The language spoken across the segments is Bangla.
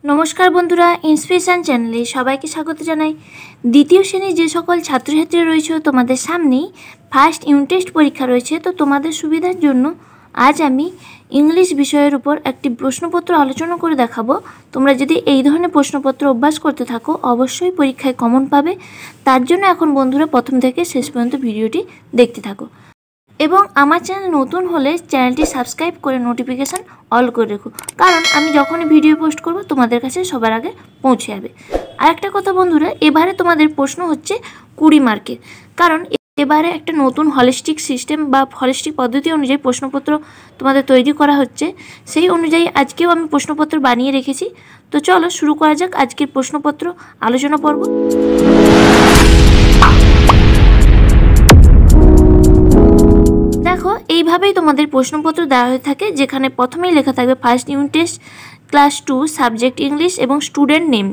नमस्कार बंधुरा इन्सपिरेशन चैनले सबाइके स्वागत जानाई। द्वितीय श्रेणी जे सकल छात्र छात्री रयेछो तोमादेर सामनेई फार्स्ट यूनिट टेस्ट परीक्षा रयेछे। तो तोमादेर सुविधार जोन्नो आज आमी इंग्लिश विषयेर उपर एकटी प्रश्नपत्र आलोचना करे देखाबो। तोमरा यदि एई धरनेर प्रश्नपत्र अभ्यास करते थाको अवश्यई परीक्षाय कमन पाबे। तार जोन्नो एखन बंधुरा प्रथम थेके शेष पर्यन्त भिडियोटी देखते थाको এবং আমার চ্যানেল নতুন হলে চ্যানেলটি সাবস্ক্রাইব করে নোটিফিকেশন অল করে রেখো, কারণ আমি যখনই ভিডিও পোস্ট করব তোমাদের কাছে সবার আগে পৌঁছে যাবে। আর একটা কথা বন্ধুরা, এবারে তোমাদের প্রশ্ন হচ্ছে 20 মার্কের, কারণ এবারে একটা নতুন হলিস্টিক সিস্টেম বা হলিস্টিক পদ্ধতি অনুযায়ী প্রশ্নপত্র তোমাদের তৈরি করা হচ্ছে। সেই অনুযায়ী আজকেও আমি প্রশ্নপত্র বানিয়ে রেখেছি। তো চলো শুরু করা যাক আজকের প্রশ্নপত্র আলোচনা পর্ব। देखो এইভাবেই তোমাদের প্রশ্নপত্র দেওয়া হয়ে থাকে, যেখানে প্রথমেই লেখা থাকবে first unit test class 2 subject English এবং স্টুডেন্ট নেম।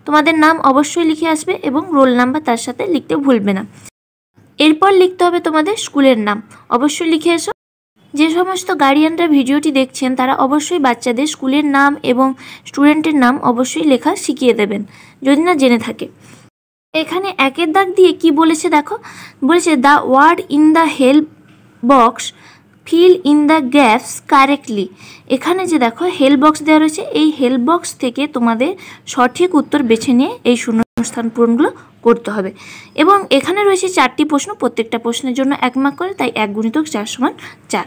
তোমাদের নাম অবশ্যই লিখে আসবে এবং রোল নাম্বার তার সাথে লিখতে ভুলবে না। এরপর লিখতে হবে তোমাদের স্কুলের নাম, অবশ্যই লিখে এসো। যে সমস্ত গার্ডিয়ানরা ভিডিওটি দেখছেন তারা অবশ্যই বাচ্চাদের স্কুলের নাম এবং স্টুডেন্টের নাম অবশ্যই লেখা শিখিয়ে দেবেন যদি না জেনে থাকে। এখানে একের দাগ দিয়ে কি বলেছে দেখো, বলেছে the word in the help box fill in the gaps correctly. এখানে যে দেখো হেল্প বক্স দেওয়া রয়েছে, এই হেল্প বক্স থেকে তোমাদের সঠিক উত্তর বেছে নিয়ে এই শূন্যস্থান পূরণগুলো করতে হবে। এবং এখানে রয়েছে 4টি প্রশ্ন, প্রত্যেকটা প্রশ্নের জন্য 1 মার্ক করে, তাই 1 গুণিতক 4 সমান 4।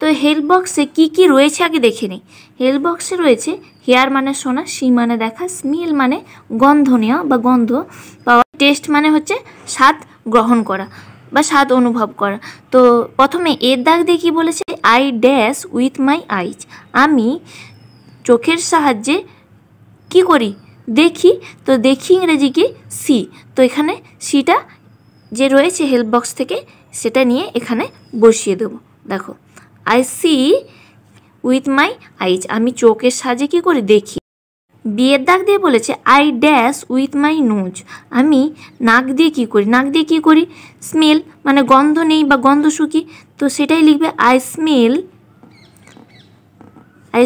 তো হেল্প বক্সে কি কি রয়েছে আগে দেখে নিই। হেল্প বক্সে রয়েছে হেয়ার মানে শোনা, সি মানে দেখা, স্মেল মানে গন্ধ নেওয়া বা গন্ধ পাওয়া, টেস্ট মানে হচ্ছে স্বাদ গ্রহণ করা বা স্বাদ অনুভব করা। তো প্রথমে এর দাগ দিয়ে কী বলেছে, আই ড্যাশ উইথ মাই আইজ, আমি চোখের সাহায্যে কি করি দেখি। তো দেখি ইংরেজি কি সি। তো এখানে সিটা যে রয়েছে হেল্প বক্স থেকে সেটা নিয়ে এখানে বসিয়ে দেবো। দেখো আই সি উইথ মাই আইজ, আমি চোখের সাহায্যে কী করি দেখি। বিয়ের দাগ দিয়ে বলেছে I dash with my nose, আমি নাক দিয়ে কী করি, নাক দিয়ে কী করি স্মেল মানে গন্ধ নেই বা গন্ধ শুকি, তো সেটাই লিখবে I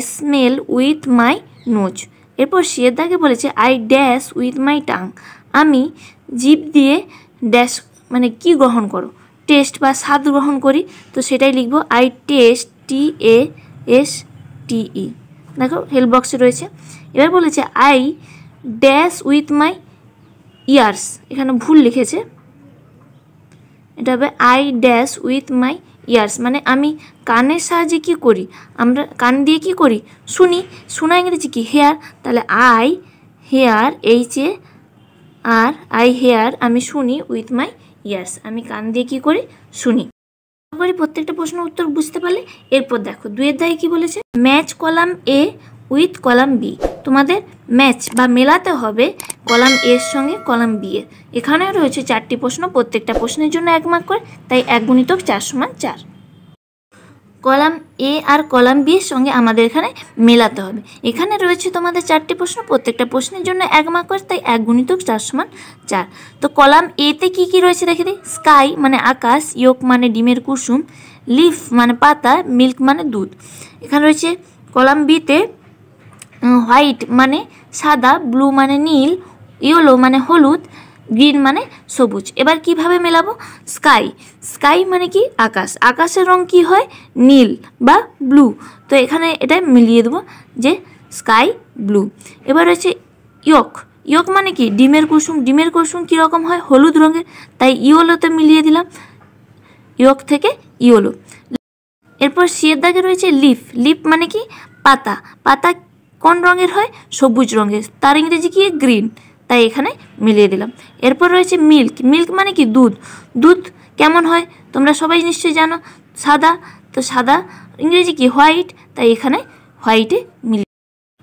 smell with my nose. এরপর সিয়ের দাগে বলেছে I dash with my tongue, আমি জিভ দিয়ে ড্যাশ মানে কি গ্রহণ করো টেস্ট বা স্বাদ গ্রহণ করি, তো সেটাই লিখবো আই টেস্ট TASTE। দেখো হেল্প বক্সে রয়েছে। এবার বলেছে I dash with my years, এখানে ভুল লিখেছে, এটা হবে I dash with my years, মানে আমি কানের সাহায্যে কী করি, আমরা কান দিয়ে কী করি শুনি, শোনা ইংরেজি কি হেয়ার, তাহলে আই হেয়ার আই হেয়ার আমি শুনি উইথ মাই ইয়ার্স, আমি কান দিয়ে কী করি শুনি। প্রত্যেকটা প্রশ্ন উত্তর বুঝতে পারলে এরপর দেখো 2 দাগে কি বলেছে, match column A with column B, তোমাদের ম্যাচ বা মেলাতে হবে কলাম এর সঙ্গে কলাম বি এর। এখানেও রয়েছে 4টি প্রশ্ন, প্রত্যেকটা প্রশ্নের জন্য 1 মার্ক করে, তাই 1 গুণিতক 4 সমান 4। কলাম এ আর কলাম বি এর সঙ্গে আমাদের এখানে মেলাতে হবে। এখানে রয়েছে তোমাদের 4টি প্রশ্ন, প্রত্যেকটা প্রশ্নের জন্য 1 মার্ক করে, তাই 1 গুণিতক 4 সমান 4। তো কলাম এতে কি কি রয়েছে দেখে দিই, স্কাই মানে আকাশ, ইয়োক মানে ডিমের কুসুম, লিফ মানে পাতা, মিল্ক মানে দুধ। এখানে রয়েছে কলাম বিতে হোয়াইট মানে সাদা, ব্লু মানে নীল, ইয়েলো মানে হলুদ, গ্রিন মানে সবুজ। এবার কিভাবে মেলাবো, স্কাই মানে কি আকাশ, আকাশের রং কি হয় নীল বা ব্লু, তো এখানে এটা মিলিয়ে দেবো যে স্কাই ব্লু। এবার হচ্ছে ইয়োক মানে কি ডিমের কুসুম, ডিমের কুসুম কীরকম হয় হলুদ রঙের, তাই ইয়েলোতে মিলিয়ে দিলাম, ইয়োক থেকে ইয়েলো। এরপর সিয়ের দাগে রয়েছে লিফ মানে কি পাতা, পাতা কোন রঙের হয় সবুজ রঙের, তার ইংরেজি কি গ্রিন, তাই এখানে মিলিয়ে দিলাম। এরপর রয়েছে মিল্ক মানে কি দুধ কেমন হয় তোমরা সবাই নিশ্চয়ই জানো সাদা, তো সাদা ইংরেজি কি হোয়াইট, তাই এখানে হোয়াইটে মিলিয়ে।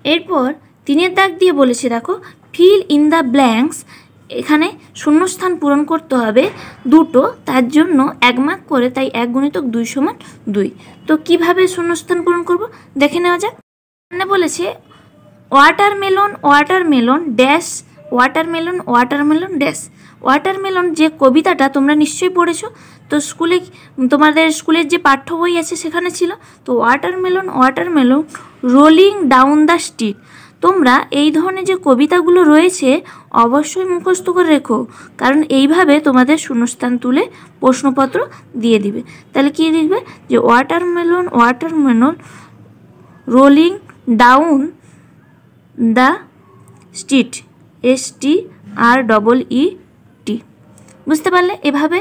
এরপর 3 দাগ দিয়ে বলেছে দেখো ফিল ইন দ্য ব্ল্যাঙ্কস, এখানে শূন্যস্থান পূরণ করতে হবে 2টো, তার জন্য 1 মার্ক করে, তাই 1 গুণিতক 2 সমান 2। তো কিভাবে শূন্যস্থান পূরণ করব দেখে নেওয়া যাক। এখানে বলেছে watermelon dash watermelon dash. Watermelon যে কবিতাটা তোমরা নিশ্চয়ই পড়েছো, তো স্কুলে তোমাদের স্কুলের যে পাঠ্য বই আছে সেখানে ছিল। তো watermelon rolling down the street, তোমরা এই ধরনের যে কবিতাগুলো রয়েছে অবশ্যই মুখস্থ করে রেখো, কারণ এইভাবে তোমাদের শূন্যস্থান তুলে প্রশ্নপত্র দিয়ে দিবে। তাহলে কী লিখবে যে watermelon watermelon rolling down the street, STREET। বুঝতে পারলে? এভাবে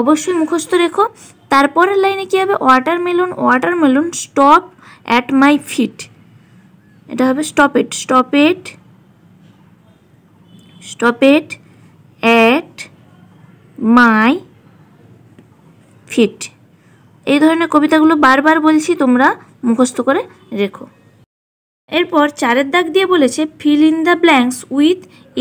অবশ্যই মুখস্থ রেখো। তারপরের লাইনে কী হবে, watermelon watermelon stop at my feet, এটা হবে stop it at my feet. এই ধরনের কবিতাগুলো বারবার বলছি, তোমরা মুখস্থ করে রেখো। এরপর 4 দাগ দিয়ে বলেছে feel in the blanks with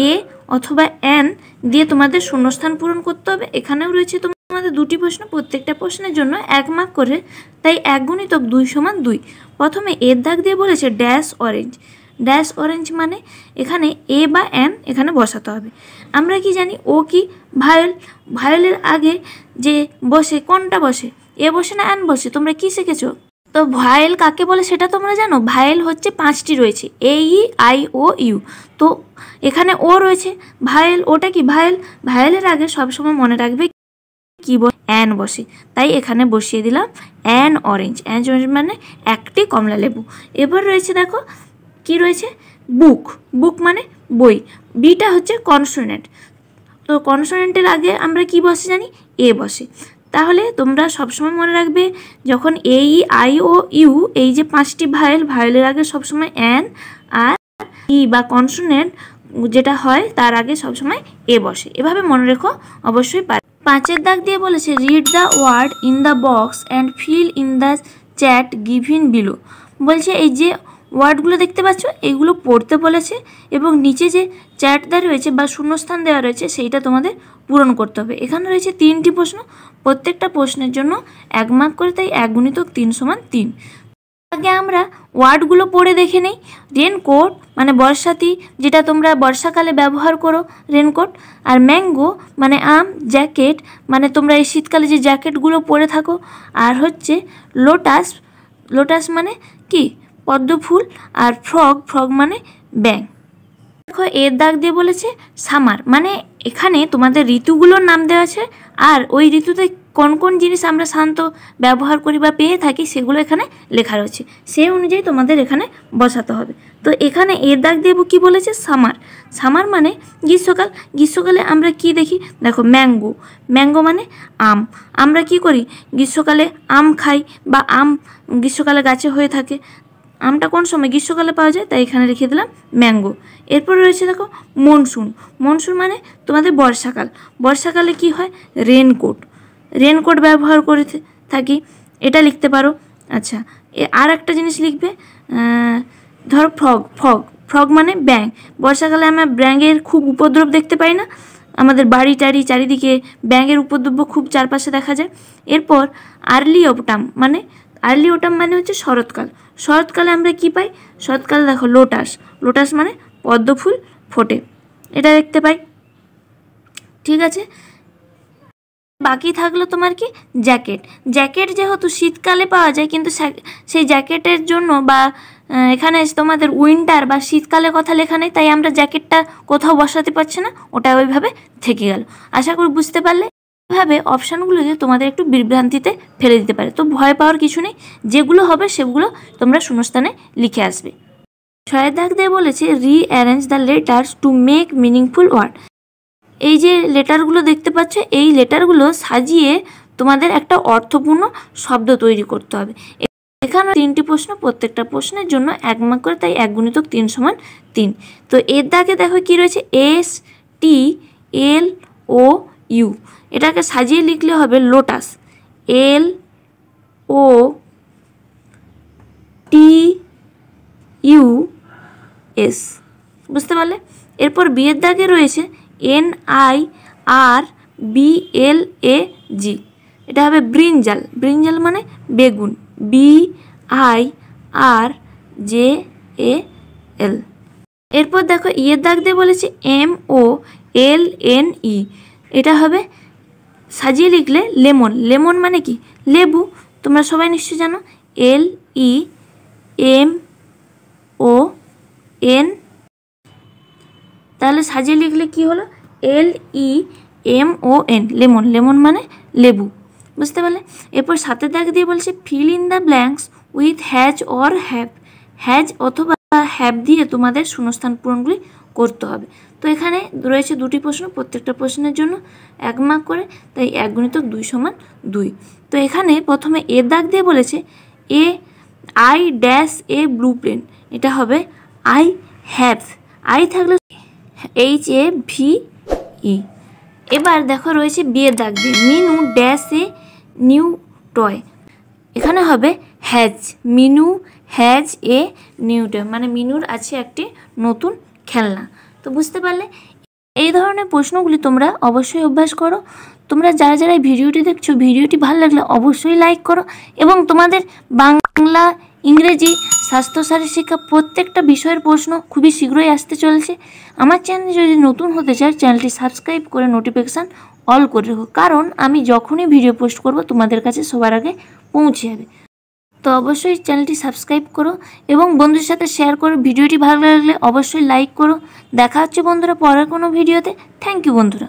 a অথবা অ্যান দিয়ে তোমাদের শূন্যস্থান পূরণ করতে হবে। এখানেও রয়েছে তোমাদের 2টি প্রশ্ন, প্রত্যেকটা প্রশ্নের জন্য 1 মার্ক করে, তাই 1 গুণিতক 2 সমান 2। প্রথমে এর দাগ দিয়ে বলেছে ড্যাশ অরেঞ্জ মানে এখানে এ বা অ্যান এখানে বসাতে হবে। আমরা কি জানি ও কি ভায়োলের আগে যে বসে কোনটা বসে, এ বসে না অ্যান বসে? তোমরা কি শিখেছো? তো ভায়েল কাকে বলে সেটা তোমরা জানো? ভায়েল হচ্ছে 5টি রয়েছে, AEIOU। তো এখানে ও রয়েছে, ভায়েল ওটা কি ভায়েলের আগে সবসময় মনে রাখবে কি অ্যান বসে, তাই এখানে বসিয়ে দিলাম অ্যান অরেঞ্জ মানে একটি কমলা লেবু। এবার রয়েছে দেখো কি রয়েছে, বুক মানে বই, বিটা হচ্ছে কনসোনেন্ট। তো কনসোনেন্টের আগে আমরা কি বসে জানি, এ বসে। তাহলে তোমরা সবসময় মনে রাখবে যখন AEIOU এই যে 5টি ভায়েলের আগে সবসময় অ্যান আর ই বা কনসোনেন্ট যেটা হয় তার আগে সবসময় এ বসে। এভাবে মনে রেখো, অবশ্যই পারে। 5 দাগ দিয়ে বলেছে read the word in the box and fill in the chat given below. বলছে এই যে ওয়ার্ডগুলো দেখতে পাচ্ছ এইগুলো পড়তে বলেছে এবং নিচে যে চ্যাটটা রয়েছে বা শূন্যস্থান দেওয়া রয়েছে সেইটা তোমাদের পূরণ করতে হবে। এখানে রয়েছে 3টি প্রশ্ন, প্রত্যেকটা প্রশ্নের জন্য 1 মার্ক করে, তাই 1 গুণিতক 3 সমান 3। আগে আমরা ওয়ার্ডগুলো পড়ে দেখে নেই। রেনকোট মানে বর্ষাতি, যেটা তোমরা বর্ষাকালে ব্যবহার করো রেনকোট। আর ম্যাঙ্গো মানে আম। জ্যাকেট মানে তোমরা এই শীতকালে যে জ্যাকেটগুলো পরে থাকো। আর হচ্ছে লোটাস মানে কি, পদ্ম ফুল। আর ফ্রগ মানে ব্যাঙ। দেখো এর দাগ দিয়ে বলেছে সামার মানে এখানে তোমাদের ঋতুগুলোর নাম দেওয়া আছে, আর ওই ঋতুতে কোন কোন জিনিস আমরা সাধারণত ব্যবহার করি বা পেয়ে থাকি সেগুলো এখানে লেখা রয়েছে, সেই অনুযায়ী তোমাদের এখানে বসাতে হবে। তো এখানে এর দাগ দিয়ে কি বলেছে, সামার মানে গ্রীষ্মকালে আমরা কি দেখি, দেখো ম্যাঙ্গো মানে আম। আমরা কি করি, গ্রীষ্মকালে আম খাই বা আম গ্রীষ্মকালে গাছে হয়ে থাকে। আমটা কোন সময়, গ্রীষ্মকালে পাওয়া যায়, তাই এখানে লিখে দিলাম ম্যাঙ্গো। এরপর রয়েছে দেখো মনসুন মানে তোমাদের বর্ষাকালে কি হয়, রেনকোট ব্যবহার করে থাকি, এটা লিখতে পারো। আচ্ছা, আর একটা জিনিস লিখবে, ধরো ফ্রগ মানে ব্যাঙ। বর্ষাকালে আমরা ব্যাঙের খুব উপদ্রব দেখতে পাই না, আমাদের বাড়ি চারিদিকে ব্যাঙের উপদ্রব খুব চারপাশে দেখা যায়। এরপর আর্লি অটাম মানে হচ্ছে শরৎকালে আমরা কি পাই, শরৎকালে দেখো লোটাস মানে পদ্ম ফুল ফোটে, এটা দেখতে পাই। ঠিক আছে, বাকি থাকলো তোমার কি জ্যাকেট যেহেতু শীতকালে পাওয়া যায়, কিন্তু সেই জ্যাকেটের জন্য বা এখানে তোমাদের উইন্টার বা শীতকালের কথা লেখা নেই, তাই আমরা জ্যাকেটটা কোথাও বসাতে পারছি না, ওটা ওইভাবে থেকে গেল। আশা করি বুঝতে পারলে। এভাবে অপশানগুলো তোমাদের একটু বিভ্রান্তিতে ফেলে দিতে পারে, তো ভয় পাওয়ার কিছু নেই, যেগুলো হবে সেগুলো তোমরা শূন্যস্থানে লিখে আসবে। 6 দাগ দিয়ে বলেছে rearrange the letters to make meaningful word. এই যে লেটারগুলো দেখতে পাচ্ছ, এই লেটারগুলো সাজিয়ে তোমাদের একটা অর্থপূর্ণ শব্দ তৈরি করতে হবে। এখানে 3টি প্রশ্ন, প্রত্যেকটা প্রশ্নের জন্য 1 মার্ক করে, তাই 1 গুণিতক 3 সমান 3। তো এর দাগে দেখো কি রয়েছে, STLOU, এটাকে সাজিয়ে লিখলে হবে লোটাস, LOTUS। বুঝতে পারলে? এরপর বিয়ের দাগে রয়েছে NIRBLAG, এটা হবে ব্রিঞ্জাল মানে বেগুন, BIRJAL। এরপর দেখো ইয়ের দাগ দিয়ে বলেছে MOLNE, এটা হবে সাজিয়ে লিখলে লেমন মানে কি, লেবু। তোমরা সবাই নিশ্চয়ই জানো, LEMON তাহলে সাজিয়ে লিখলে কি হলো, LEMON, লেমন, লেমন মানে লেবু, বুঝতে পারলে। এরপর 7 দাগ দিয়ে বলছে feel in the blanks with has or have, has অথবা হ্যাভ দিয়ে তোমাদের শূন্যস্থান পূরণগুলি করতে হবে। তো এখানে রয়েছে 2টি প্রশ্ন, প্রত্যেকটা প্রশ্নের জন্য 1 মার্ক করে, তাই 1 গুণিতক 2 সমান 2। তো এখানে প্রথমে এ দাগ দিয়ে বলেছে I dash a blue plane, এটা হবে আই হ্যাভ, আই থাকলে HAVE। এবার দেখো রয়েছে বি এর দাগ দিয়ে Minu dash a new toy, এখানে হবে has, Minu has a new toy, মানে মিনুর আছে একটি নতুন খেলনা। তো বুঝতে পারলে এই ধরনের প্রশ্নগুলি তোমরা অবশ্যই অভ্যাস করো। তোমরা যারা যারা এই ভিডিওটি দেখছো, ভিডিওটি ভালো লাগলে অবশ্যই লাইক করো, এবং তোমাদের বাংলা, ইংরেজি, স্বাস্থ্য শারীর শিক্ষা প্রত্যেকটা বিষয়ের প্রশ্ন খুবই শীঘ্রই আসতে চলেছে। আমার চ্যানেলে যদি নতুন হতে চাও, চ্যানেলটি সাবস্ক্রাইব করে নোটিফিকেশান অল করে রাখো, কারণ আমি যখনই ভিডিও পোস্ট করব তোমাদের কাছে সবার আগে পৌঁছে যাবে। তো অবশ্যই চ্যানেলটি সাবস্ক্রাইব করো এবং বন্ধুদের সাথে শেয়ার করো। ভিডিওটি ভালো লাগলে অবশ্যই লাইক করো। দেখা হচ্ছে বন্ধুরা পরের কোনো ভিডিওতে। থ্যাংক ইউ বন্ধুরা।